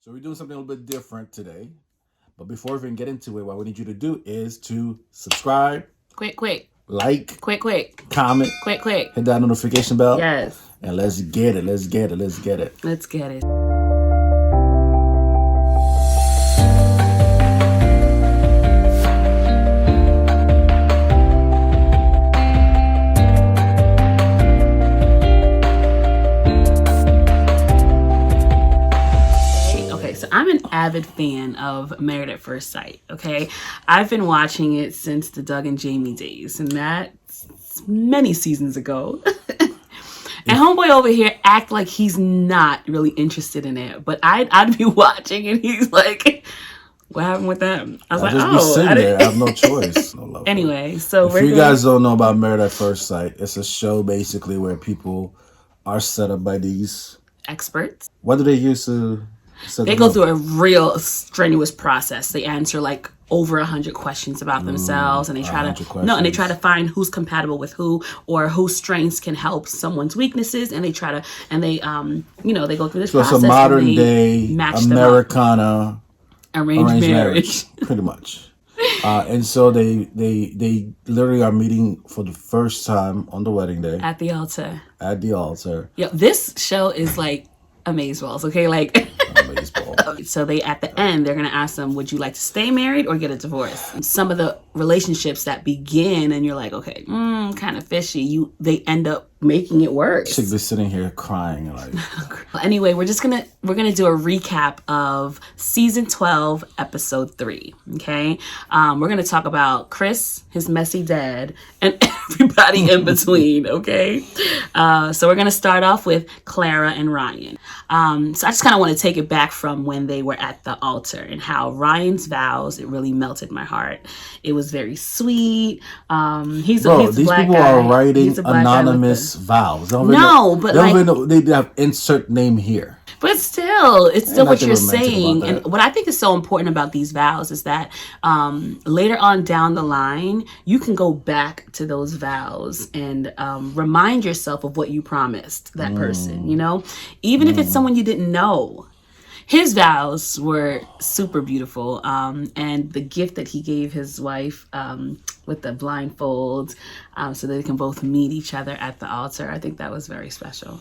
So we're doing something a little bit different today. But before we even get into it, what we need you to do is to subscribe. Quick. Like. Quick. Comment. Quick. Hit that notification bell. Yes. And let's get it. Let's get it. So I'm an avid fan of Married at First Sight, okay? I've been watching it since the Doug and Jamie days, and that's many seasons ago. And homeboy over here act like he's not really interested in it, but I'd be watching and he's like, what happened with them? I was like, I have no choice. No love. Anyway, so if you guys don't know about Married at First Sight, it's a show basically where people are set up by these experts. What do they use to... They go through a real strenuous process. They answer like over 100 questions about themselves, and they try to find who's compatible with who, or whose strengths can help someone's weaknesses, and they go through this process. So it's a modern day Americana arranged marriage, pretty much. And so they literally are meeting for the first time on the wedding day at the altar. Yeah, this show is like amazeballs, okay? Like so they at the end they're gonna ask them, would you like to stay married or get a divorce? And some of the relationships that begin and you're like, okay, kind of fishy, they end up making it worse. She'd be sitting here crying like. Anyway, we're gonna do a recap of season 12, episode 3. Okay, we're gonna talk about Chris, his messy dad, and everybody in between. Okay, so we're gonna start off with Clara and Ryan. So I just kind of want to take it back from when they were at the altar and how Ryan's vows, it really melted my heart. It was very sweet. He's these black people guy. are writing anonymous vows. They have insert name here. But still, it's still what you're saying. And what I think is so important about these vows is that later on down the line, you can go back to those vows and remind yourself of what you promised that person, even if it's someone you didn't know. His vows were super beautiful. And the gift that he gave his wife with the blindfold so they can both meet each other at the altar, I think that was very special.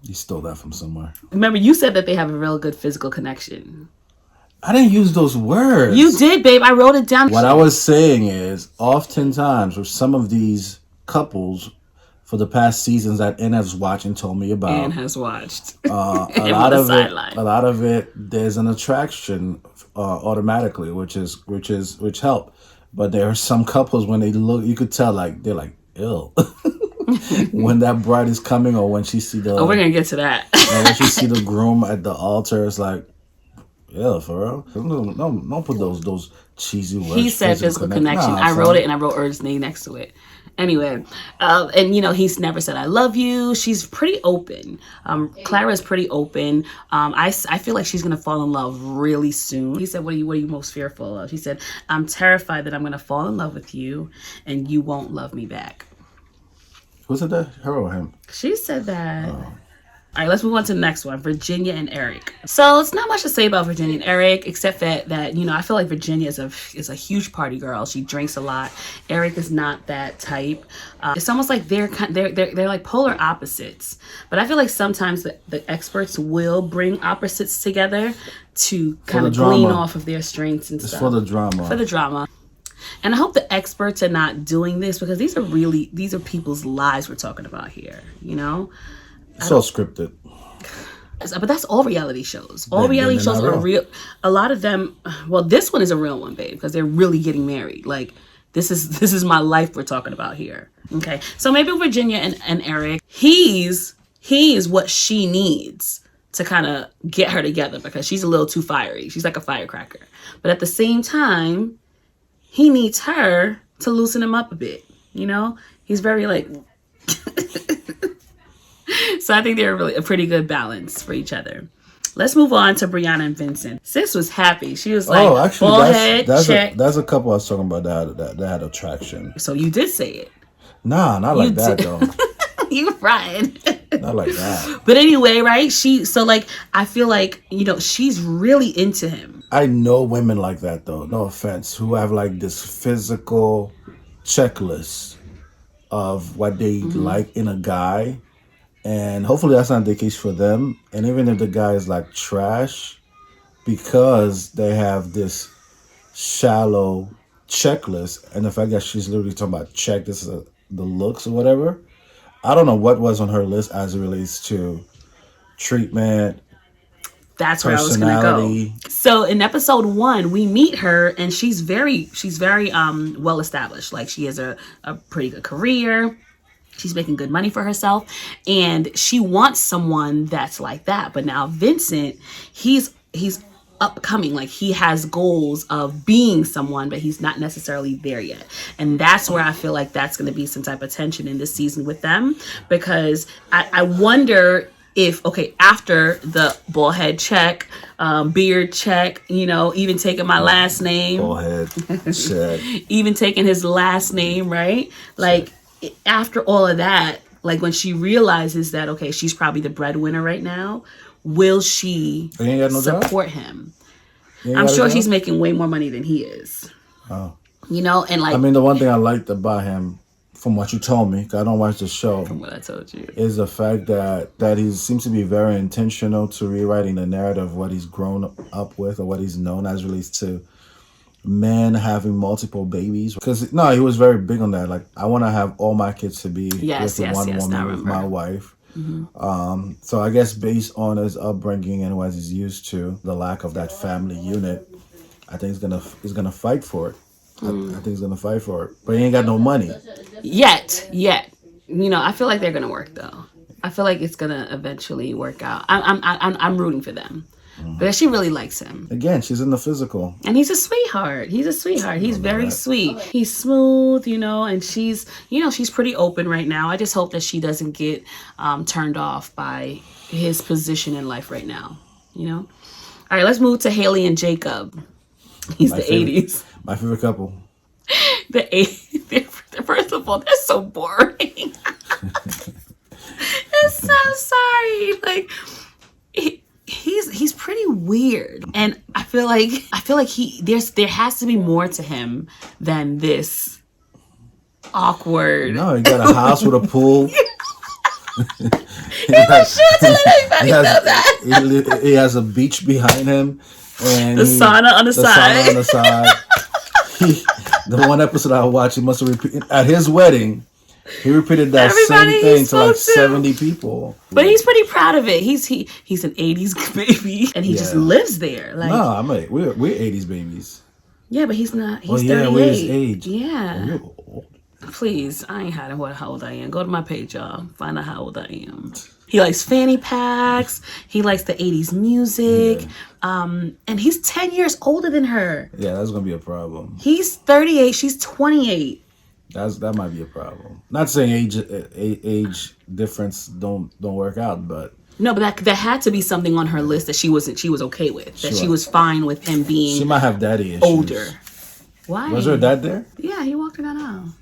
You stole that from somewhere. Remember, you said that they have a real good physical connection. I didn't use those words. You did, babe. I wrote it down. What I was saying is, oftentimes with some of these couples, for the past seasons that Ann has watched and told me about. Ann has watched. A lot of it, there's an attraction automatically, which help. But there are some couples when they look, you could tell they're like, ew. When that bride is coming, or when she see the we're gonna get to that. When she see the groom at the altar, it's like, yeah, for real. Don't put those cheesy words. He said physical connection. I wrote it and I wrote Ernst's name next to it. Anyway, and he's never said I love you. She's pretty open. Clara's pretty open. I feel like she's gonna fall in love really soon. He said, what are you most fearful of? She said, I'm terrified that I'm gonna fall in love with you and you won't love me back. Who said that? Her or him? She said that. Oh. All right, let's move on to the next one, Virginia and Eric. So it's not much to say about Virginia and Eric, except that I feel like Virginia is a huge party girl. She drinks a lot. Eric is not that type. It's almost like they're like polar opposites. But I feel like sometimes the experts will bring opposites together to kind of glean off of their strengths and stuff. It's for the drama. For the drama. And I hope the experts are not doing this because these are people's lives we're talking about here, It's all scripted. But that's all reality shows. All reality shows are real. A lot of them, well, this one is a real one, babe, because they're really getting married. Like, this is my life we're talking about here. Okay. So maybe Virginia and Eric, he's what she needs to kind of get her together because she's a little too fiery. She's like a firecracker. But at the same time, he needs her to loosen him up a bit, He's very like... So I think they're really a pretty good balance for each other. Let's move on to Brianna and Vincent. Sis was happy. She was like, that's a couple I was talking about that had attraction. So you did say it. Nah, not like that though. You fried. Not like that. But anyway, right? I feel like, she's really into him. I know women like that, though. No offense, who have like this physical checklist of what they like in a guy, and hopefully that's not the case for them. And even if the guy is like trash, because they have this shallow checklist, and the fact that she's literally talking about check this is the looks or whatever. I don't know what was on her list as it relates to treatment. That's where I was gonna go. So in episode 1, we meet her, and she's very well established. Like, she has a pretty good career. She's making good money for herself, and she wants someone that's like that. But now Vincent, he's upcoming. Like, he has goals of being someone, but he's not necessarily there yet. And that's where I feel like that's going to be some type of tension in this season with them, because I wonder if, after the bald head check, beard check, even taking my last name, bald head check, even taking his last name, right? Like, after all of that, like, when she realizes that, she's probably the breadwinner right now, will she support him? I'm sure he's making way more money than he is. Oh. And like, I mean, the one thing I liked about him, from what you told me, 'cause I don't watch the show, from what I told you, is the fact that he seems to be very intentional to rewriting the narrative of what he's grown up with, or what he's known as relates to men having multiple babies. Because he was very big on that. Like, I want to have all my kids to be with one woman, with my wife. Mm-hmm. So I guess based on his upbringing and what he's used to, the lack of that family unit, I think he's gonna fight for it. I think he's gonna fight for it, but he ain't got no money yet. I feel like they're gonna work, though. I feel like it's gonna eventually work out. I'm rooting for them. But she really likes him. Again, she's in the physical. And he's a sweetheart. He's very sweet. He's smooth, and she's pretty open right now. I just hope that she doesn't get turned off by his position in life right now, All right, let's move to Haley and Jacob. He's the 80s. My favorite couple. The 80s. First of all, they're so boring. I'm so sorry. Like, he's pretty weird, and I feel like there has to be more to him than this awkward. No, he got a house with a pool. He has a beach behind him, and the sauna on the side. The one episode I watched, he must have repeated at his wedding. He repeated that same thing to like 70 people. But he's pretty proud of it. He's an 80s baby, and he just lives there. Like, no, we're 80s babies. Yeah, but he's not. He's 38. We're his age. Yeah. Please, I ain't hiding how old I am. Go to my page, y'all. Find out how old I am. He likes fanny packs. He likes the 80s music. Yeah. And he's 10 years older than her. Yeah, that's going to be a problem. He's 38. She's 28. That might be a problem. Not saying age difference don't work out, but no, but that had to be something on her list that she was okay with. That she was fine with him being. She might have daddy issues. Older. Why? Was her dad there? Yeah, he walked her down aisle.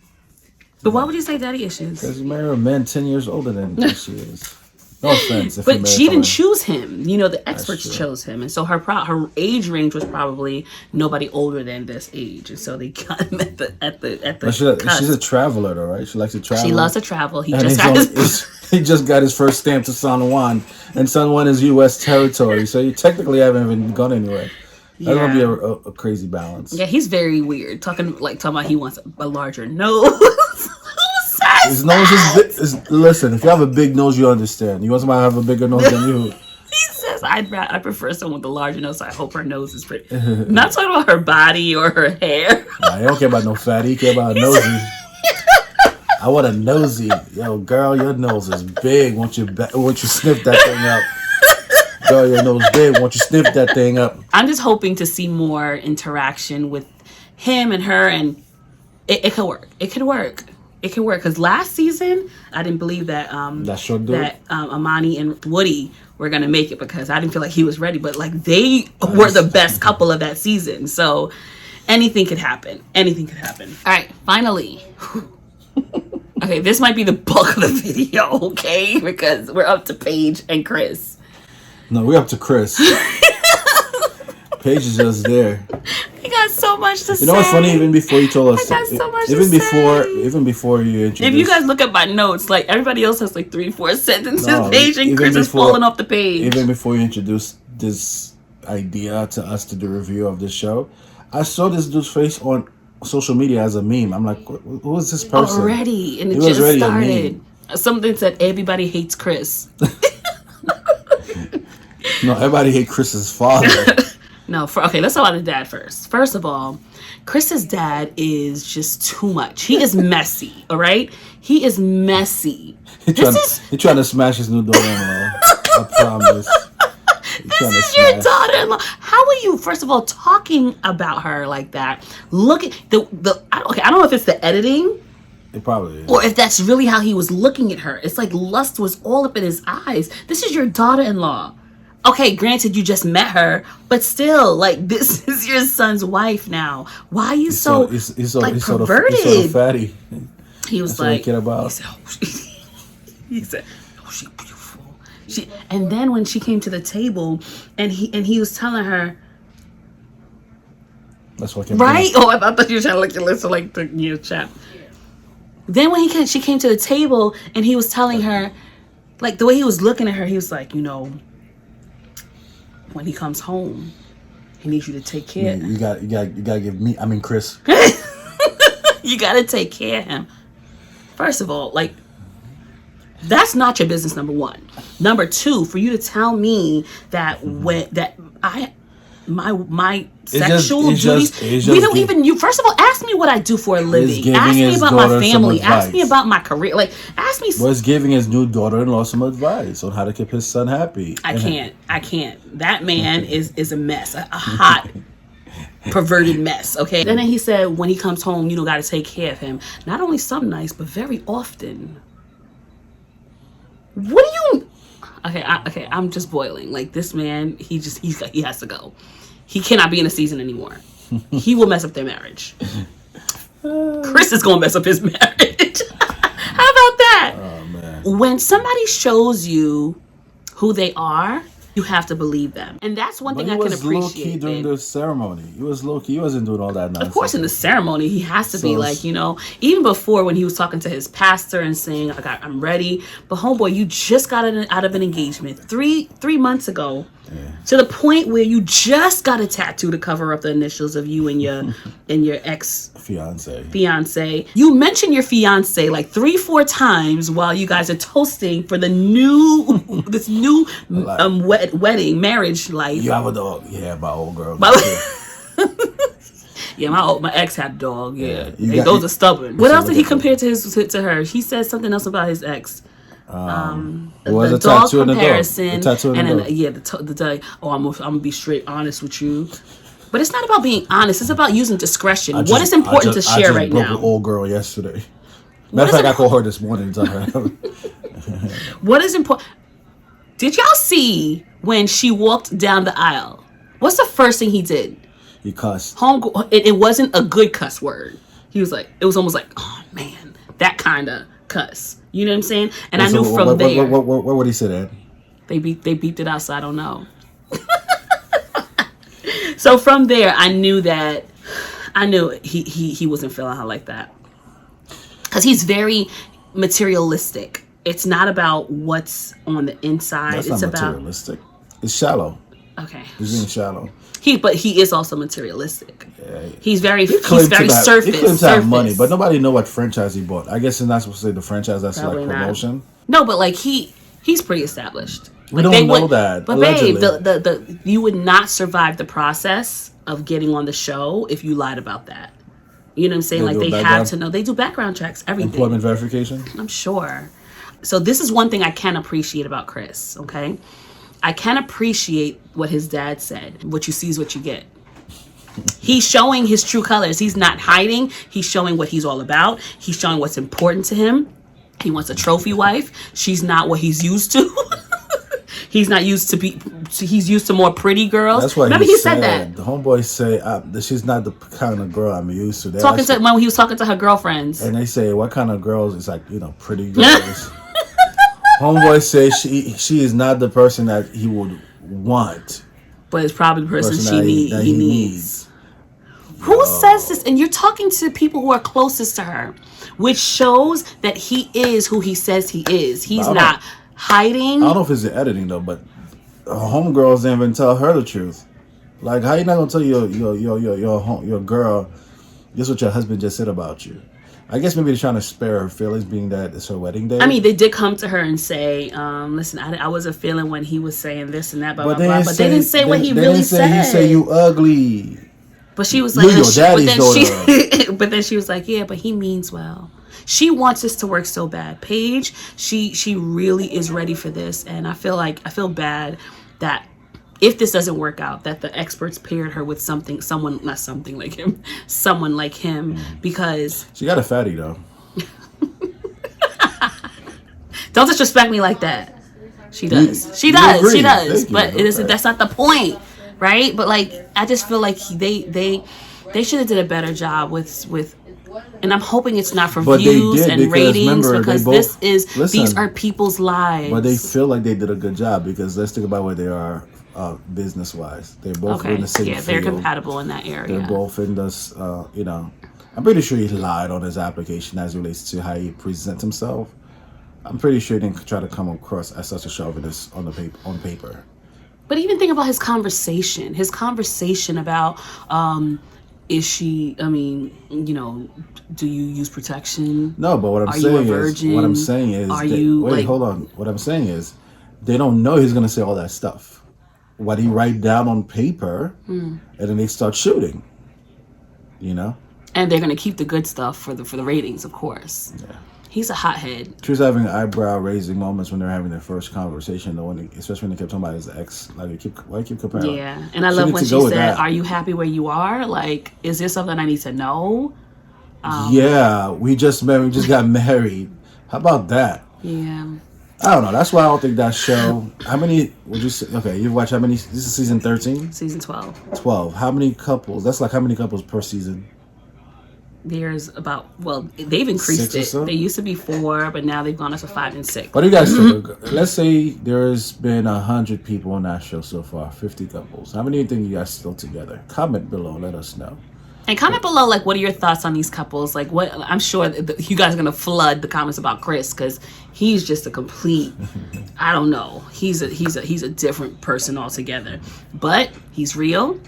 But why would you say daddy issues? Because you marry a man 10 years older than she is. No offense. But she didn't choose him. The experts chose him. And so her age range was probably nobody older than this age. And so they got him at the she's a traveler, though, right? She likes to travel. She loves to travel. He just got his first stamp to San Juan. And San Juan is U.S. territory. So you technically haven't even gone anywhere. That's going to be a crazy balance. Yeah, he's very weird. Talking about he wants a larger nose. His nose is listen, if you have a big nose, you understand. You want somebody to have a bigger nose than you. He says, I prefer someone with a larger nose, so I hope her nose is pretty. Not talking about her body or her hair. Nah, he don't care about no fatty. He care about a nosy. I want a nosy. Yo, girl, your nose is big. Won't you sniff that thing up? Girl, your nose big. Won't you sniff that thing up? I'm just hoping to see more interaction with him and her, and it could work. It could work. It can work, because last season I didn't believe that Amani and Woody were gonna make it, because I didn't feel like he was ready. But like, they were the best couple of that season, so anything could happen. Anything could happen. All right, finally, Okay, this might be the bulk of the video, okay? Because we're up to Paige and Chris. No, we're up to Chris. Paige is just there. I got so much to say. You know what's funny? Even before you told us, I got so much to say. Even before you introduced. If you guys look at my notes, like everybody else has like 3-4 sentences. Paige and Chris is falling off the page. Even before you introduced this idea to us to do a review of this show, I saw this dude's face on social media as a meme. I'm like, who is this person? Already, and it just started. Something said everybody hates Chris. No, everybody hates Chris's father. No, okay, let's talk about the dad first. First of all, Chris's dad is just too much. He is messy, all right? He is messy. He's trying to smash his new daughter-in-law. I promise. This is your daughter-in-law. How are you, first of all, talking about her like that? Look at I don't know if it's the editing. It probably is. Or if that's really how he was looking at her. It's like lust was all up in his eyes. This is your daughter-in-law. Okay, granted, you just met her, but still, like, this is your son's wife now. Why are you he's so perverted? He's so fatty. He was that's like, he said, oh, she's beautiful. And then when she came to the table, and he was telling her, that's what right? Oh, I thought you were trying to look your list, like the chat. Then when she came to the table, and he was telling her, like the way he was looking at her, he was like, when he comes home, he needs you to take care. You got to give me. I mean, Chris. You got to take care of him. First of all, like, that's not your business. Number one. Number two, for you to tell me that my sexual duties, we don't even. You first of all, ask me what I do for a living. Ask me about my family. Ask me about my career. Like, ask me. Was giving his new daughter-in-law some advice on how to keep his son happy. I can't. That man is a mess. A hot, perverted mess. Okay. And then he said, when he comes home, got to take care of him. Not only some nights, but very often. What do you? Okay, I'm just boiling. Like, this man, he has to go. He cannot be in the season anymore. He will mess up their marriage. Chris is going to mess up his marriage. How about that? Oh, man. When somebody shows you who they are, you have to believe them. And that's one thing I can appreciate. He was low-key during the ceremony. He was low-key. He wasn't doing all that nonsense. Of course, in the ceremony, he has to be like, even before when he was talking to his pastor and saying, I'm ready. But homeboy, you just got out of an engagement three months ago. Yeah. To the point where you just got a tattoo to cover up the initials of you and your ex fiance. You mentioned your fiance like 3-4 times while you guys are toasting for the this new wedding marriage life. You have a dog? Yeah, my old girl. Yeah, my ex had a dog. Yeah, those are stubborn. What else did he compare to her? He said something else about his ex. The dog comparison, the I'm gonna be straight honest with you, but it's not about being honest. It's about using discretion. What is important to share right now? I broke an old girl yesterday. Matter of fact, I called her this morning. What is important? Did y'all see when she walked down the aisle? What's the first thing he did? He cussed. It wasn't a good cuss word. He was like, it was almost like, oh man, that kind of cuss. You know what I'm saying? And I knew from there. What would he say that? They beeped it out, so I don't know. So from there, I knew he wasn't feeling her like that. Because he's very materialistic. It's not about what's on the inside. That's not materialistic. It's shallow. Okay. He's being shallow. But he is also materialistic. Yeah, he's very surface. He claims to have money, but nobody know what franchise he bought. I guess he's not supposed to say the franchise. That's probably like promotion. No, but like he's pretty established. We don't know that. But allegedly. Babe, you would not survive the process of getting on the show if you lied about that. You know what I'm saying? Like, they have to know. They do background checks, everything. Employment verification? I'm sure. So this is one thing I can appreciate about Chris, okay? I can appreciate what his dad said. What you see is what you get. He's showing his true colors. He's not hiding. He's showing what he's all about. He's showing what's important to him. He wants a trophy wife. She's not what he's used to. He's not used to he's used to more pretty girls. That's why remember he said that. The homeboy say that she's not the kind of girl I'm used to. When he was talking to her girlfriends, and they say what kind of girls? It's like, you know, pretty girls. Homeboy says she is not the person that he would want, but it's probably the person he needs. Who says this? And you're talking to people who are closest to her, which shows that he is who he says he is. He's not hiding. I don't know if it's the editing though, but homegirls didn't even tell her the truth. Like, how you not gonna tell your girl this what your husband just said about you? I guess maybe they're trying to spare her feelings, being that it's her wedding day. I mean, they did come to her and say, listen, I wasn't feeling when he was saying this and that, blah, blah, blah. But they didn't say what he really said. He said you ugly. But she was like, but then she was like, yeah, but he means well. She wants this to work so bad. Paige, she really is ready for this. And I feel bad that if this doesn't work out, that the experts paired her with someone like him, because she got a fatty though. Don't disrespect me like that. She does. She does. But that's not the point, right? But like, I just feel like they should have did a better job with. And I'm hoping it's not for views and ratings, because these are people's lives. But they feel like they did a good job, because let's think about where they are business wise. They're both in the same field. They're compatible in that area. They're both in this, I'm pretty sure he lied on his application as it relates to how he presents himself. I'm pretty sure he didn't try to come across as such a chauvinist on paper. But even think about his conversation about, is she, I mean, do you use protection? No, but what I'm saying is, hold on. What I'm saying is, they don't know he's going to say all that stuff. What he write down on paper, and then they start shooting, And they're going to keep the good stuff for the ratings, of course. Yeah. He's a hothead. She was having eyebrow-raising moments when they were having their first conversation, though, especially when they kept talking about his ex. Like, why you keep comparing? Yeah, and I love when she said, "Are you happy where you are? Like, is there something I need to know?" Yeah, we just got married. How about that? Yeah. I don't know. That's why I don't think that show. How many would you say? Okay, you've watched how many? This is season 13? Season 12. 12. How many couples? That's like how many couples per season? There's they've increased it. So? They used to be 4, but now they've gone up to 5 and 6. What do you guys think? Let's say there's been 100 people on that show so far, 50 couples. How many do you think you guys still together? Comment below. Let us know. And comment below, like, what are your thoughts on these couples? Like, what? I'm sure you guys are gonna flood the comments about Chris, because he's just a complete. I don't know. He's a different person altogether. But he's real.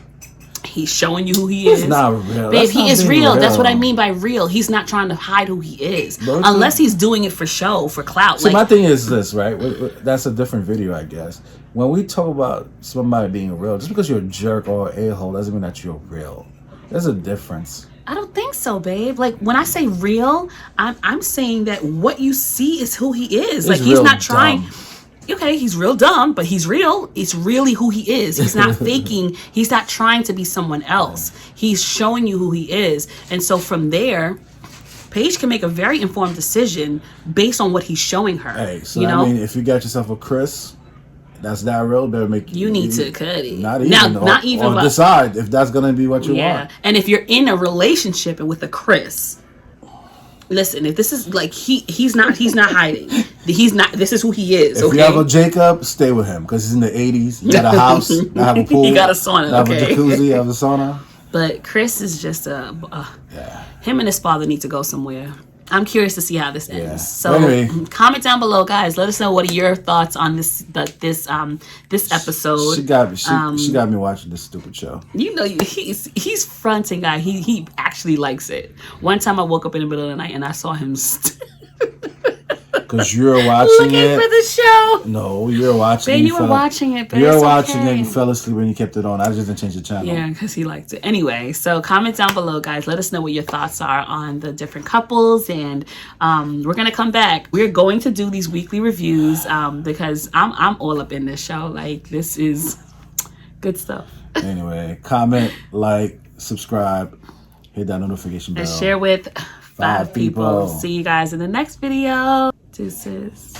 He's showing you who he is. He's not real. Babe, he is real. That's what I mean by real. He's not trying to hide who he is. Unless he's doing it for show, for clout. See, my thing is this, right? That's a different video, I guess. When we talk about somebody being real, just because you're a jerk or an a-hole doesn't mean that you're real. There's a difference. I don't think so, babe. Like, when I say real, I'm saying that what you see is who he is. Like, he's not trying... Dumb. Okay, he's real dumb, but he's real. It's really who he is. He's not faking. He's not trying to be someone else. He's showing you who he is. And so from there, Paige can make a very informed decision based on what he's showing her. Hey, so I mean, if you got yourself a Chris, that's not real, better make you need to cut it. Not even decide if that's gonna be what you want. And if you're in a relationship and with a Chris, listen, if this is like he's not hiding. This is who he is. If you have a Jacob, stay with him, because he's in the 80s. You got a house, you have a pool, you got a sauna, have a jacuzzi, you have a sauna. But Chris is just him and his father need to go somewhere. I'm curious to see how this ends. Yeah. So anyway, comment down below, guys. Let us know what are your thoughts on this episode. She got me watching this stupid show. He's fronting, guy. He actually likes it. One time I woke up in the middle of the night and I saw him because you're watching looking for the show. No, you're watching. Ben, you were watching it. But you're watching it. You fell asleep when you kept it on. I just didn't change the channel. Yeah, because he liked it. Anyway, so comment down below, guys. Let us know what your thoughts are on the different couples, and we're gonna come back. We're going to do these weekly reviews because I'm all up in this show. Like, this is good stuff. Anyway, comment, like, subscribe, hit that notification bell, and share with 5 people. See you guys in the next video. Deuces.